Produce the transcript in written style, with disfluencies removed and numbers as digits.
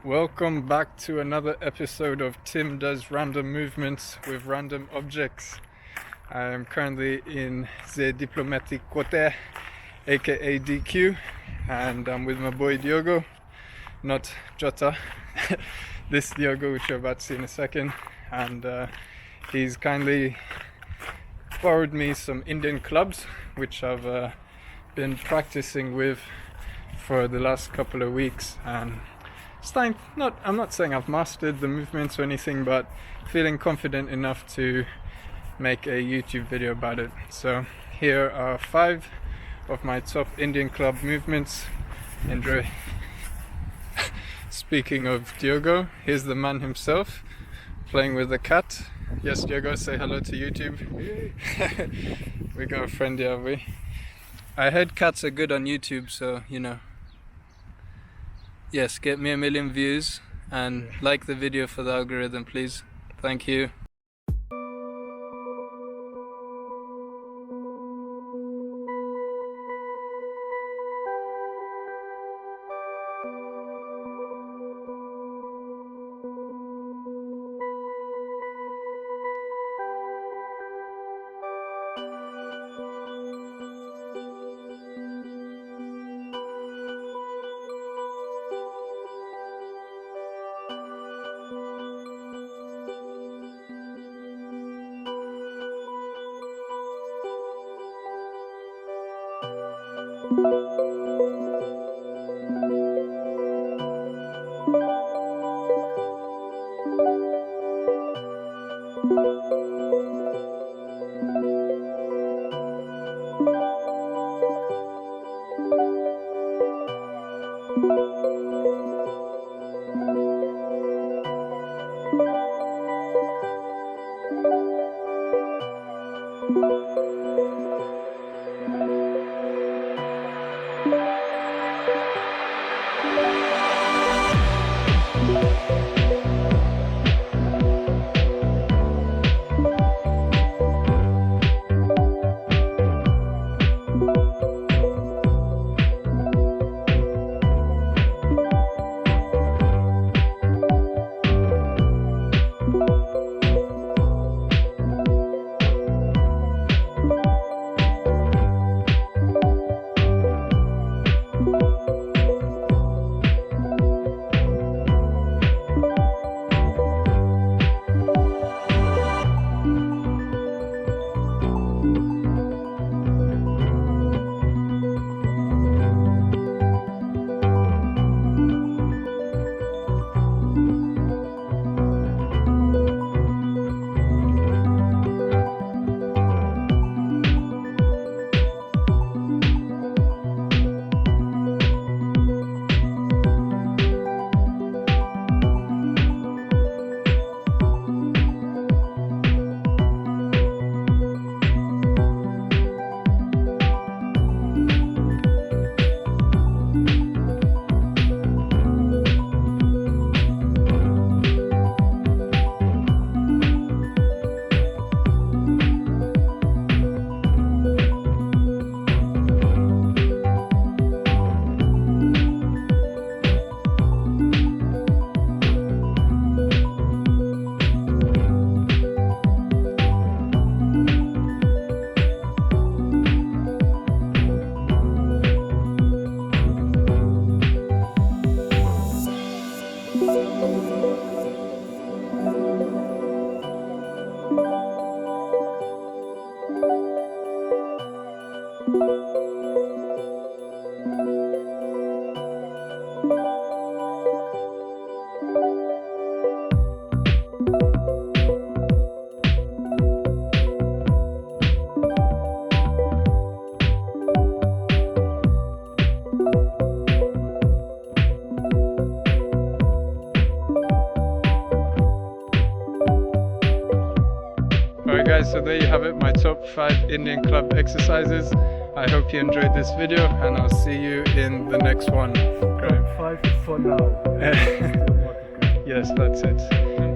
Welcome back to another episode of Tim Does Random Movements with Random Objects. I am currently in the Diplomatic Quarter, aka DQ, and I'm with my boy Diogo, not Jota. This Diogo, which you're about to see in a second, and he's kindly borrowed me some Indian clubs, which I've been practicing with for the last couple of weeks, and I'm not saying I've mastered the movements or anything, but feeling confident enough to make a YouTube video about it. So here are 5 of my top Indian club movements. Enjoy. Speaking of Diogo, here's the man himself playing with the cat. Yes, Diogo, say hello to YouTube. We got a friend here, have we? I heard cats are good on YouTube, so you know. Yes, get me 1 million views and like the video for the algorithm, please. Thank you. Alright guys, so there you have it, my top 5 Indian club exercises. I hope you enjoyed this video, and I'll see you in the next one. Top 5 for now. Yes, that's it.